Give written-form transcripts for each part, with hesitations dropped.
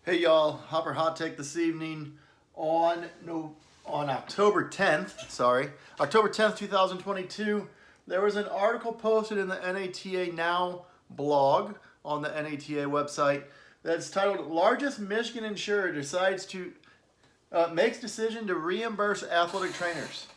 Hey y'all, Hopper Hot Take this evening on October 10th, October 10th, 2022. There was an article posted in the NATA Now blog on the NATA website that's titled "Largest Michigan Insurer Decides to Makes Decision to Reimburse Athletic Trainers."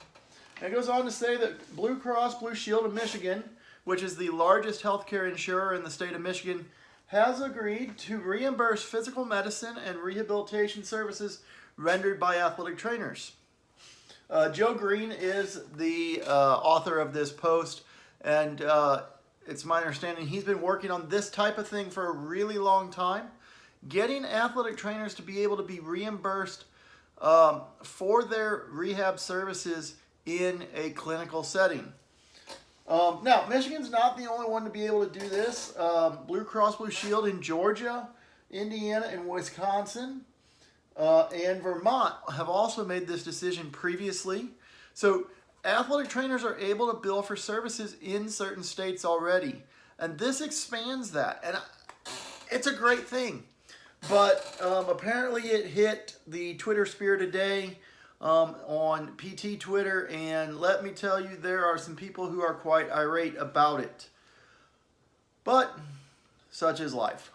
And it goes on to say that Blue Cross Blue Shield of Michigan, which is the largest healthcare insurer in the state of Michigan, has agreed to reimburse physical medicine and rehabilitation services rendered by athletic trainers. Joe Green is the author of this post, and it's my understanding he's been working on this type of thing for a really long time, getting athletic trainers to be able to be reimbursed for their rehab services in a clinical setting. Now, Michigan's not the only one to be able to do this. Blue Cross Blue Shield in Georgia, Indiana, and Wisconsin, and Vermont have also made this decision previously. So athletic trainers are able to bill for services in certain states already. And this expands that. And it's a great thing. But apparently it hit the Twitter sphere today. On PT Twitter, and let me tell you, there are some people who are quite irate about it. But such is life.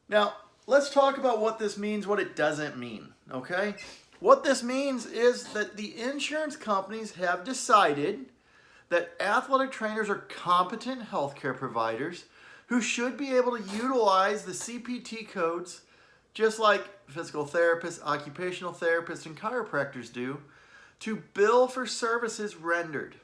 Now, let's talk about what this means, what it doesn't mean, okay? What this means is that the insurance companies have decided that athletic trainers are competent healthcare providers who should be able to utilize the CPT codes just like physical therapists, occupational therapists, and chiropractors do, to bill for services rendered.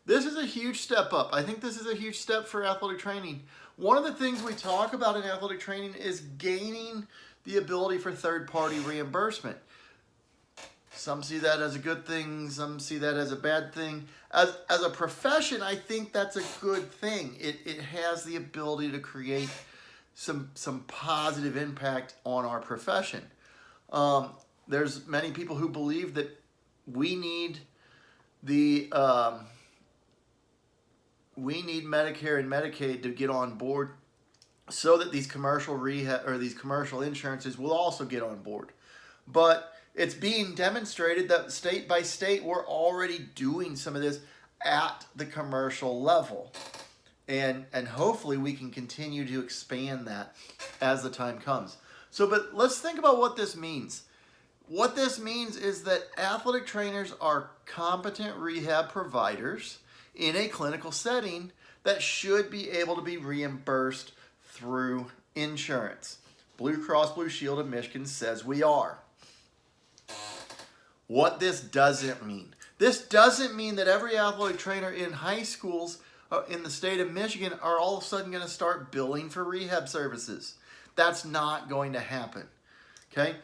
This is a huge step up. I think this is a huge step for athletic training. One of the things we talk about in athletic training is gaining the ability for third-party reimbursement. Some see that as a good thing, some see that as a bad thing. As a profession, I think that's a good thing. It has the ability to create some positive impact on our profession. There's many people who believe that we need Medicare and Medicaid to get on board so that these commercial rehab or these commercial insurances will also get on board. But it's being demonstrated that state by state we're already doing some of this at the commercial level. And hopefully we can continue to expand that as the time comes. But let's think about what this means. What this means is that athletic trainers are competent rehab providers in a clinical setting that should be able to be reimbursed through insurance. Blue Cross Blue Shield of Michigan says we are. What this doesn't mean. This doesn't mean that every athletic trainer in high schools in the state of Michigan are all of a sudden going to start billing for rehab services. That's not going to happen. Okay?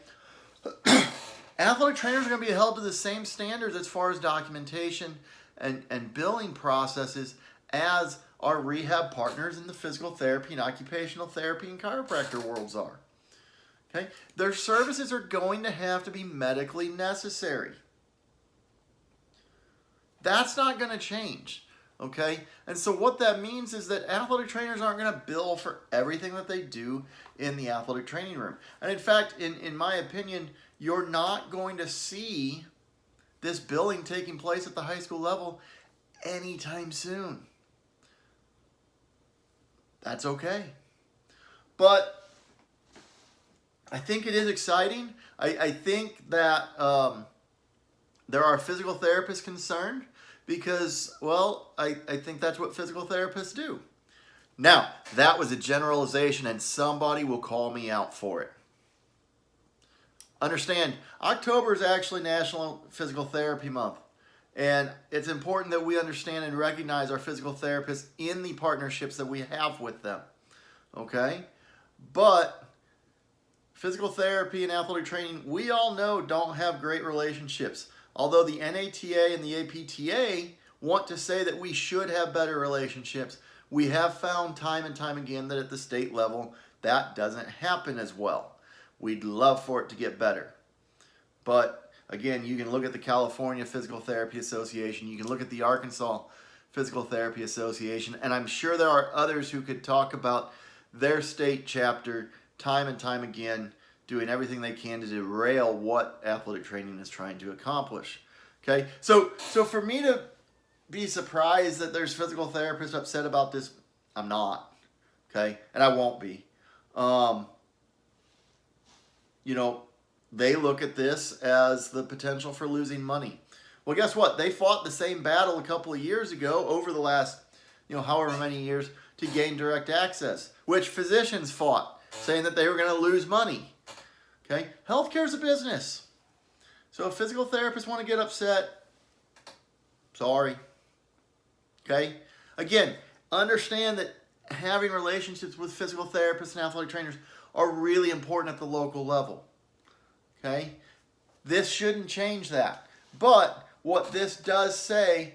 Athletic trainers are going to be held to the same standards as far as documentation and billing processes as our rehab partners in the physical therapy and occupational therapy and chiropractor worlds are. Okay? Their services are going to have to be medically necessary. That's not going to change. Okay? And so what that means is that athletic trainers aren't going to bill for everything that they do in the athletic training room. And in fact, in my opinion, you're not going to see this billing taking place at the high school level anytime soon. That's okay. But I think it is exciting. I think that there are physical therapists concerned. Because, well, I think that's what physical therapists do. Now, that was a generalization and somebody will call me out for it. Understand, October is actually National Physical Therapy Month. And it's important that we understand and recognize our physical therapists in the partnerships that we have with them. Okay? But physical therapy and athletic training, we all know don't have great relationships. Although the NATA and the APTA want to say that we should have better relationships, we have found time and time again that at the state level, that doesn't happen as well. We'd love for it to get better. But again, you can look at the California Physical Therapy Association, you can look at the Arkansas Physical Therapy Association, and I'm sure there are others who could talk about their state chapter time and time again, doing everything they can to derail what athletic training is trying to accomplish. Okay, so for me to be surprised that there's physical therapists upset about this, I'm not. Okay, and I won't be. You know, they look at this as the potential for losing money. Well, guess what? They fought the same battle a couple of years ago over the last, however many years to gain direct access, which physicians fought, saying that they were going to lose money. Okay? Healthcare is a business. So if physical therapists want to get upset, sorry. Okay? Again, understand that having relationships with physical therapists and athletic trainers are really important at the local level. Okay? This shouldn't change that. But what this does say,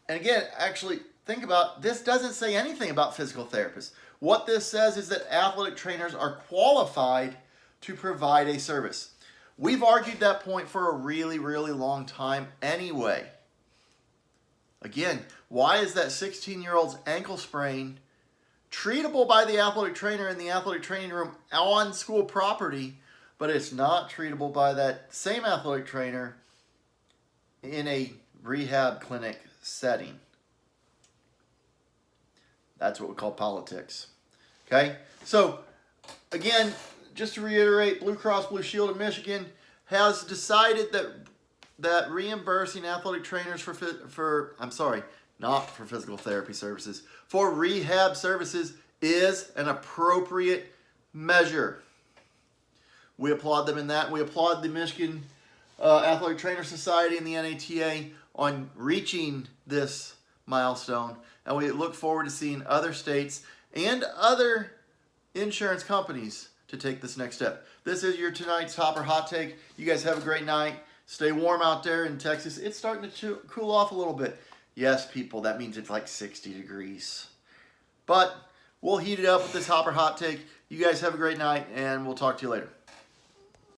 and again, actually think about, this doesn't say anything about physical therapists. What this says is that athletic trainers are qualified to provide a service. We've argued that point for a really, really long time anyway. Again, why is that 16-year-old's ankle sprain treatable by the athletic trainer in the athletic training room on school property, but it's not treatable by that same athletic trainer in a rehab clinic setting? That's what we call politics. Okay? So, again, just to reiterate, Blue Cross Blue Shield of Michigan has decided that reimbursing athletic trainers not for physical therapy services, for rehab services is an appropriate measure. We applaud them in that. We applaud the Michigan Athletic Trainer Society and the NATA on reaching this milestone, and we look forward to seeing other states and other insurance companies to take this next step. This is your tonight's Hopper Hot Take. You guys have a great night. Stay warm out there in Texas. It's starting to cool off a little bit. Yes, people, that means it's like 60 degrees. But we'll heat it up with this Hopper Hot Take. You guys have a great night, and we'll talk to you later.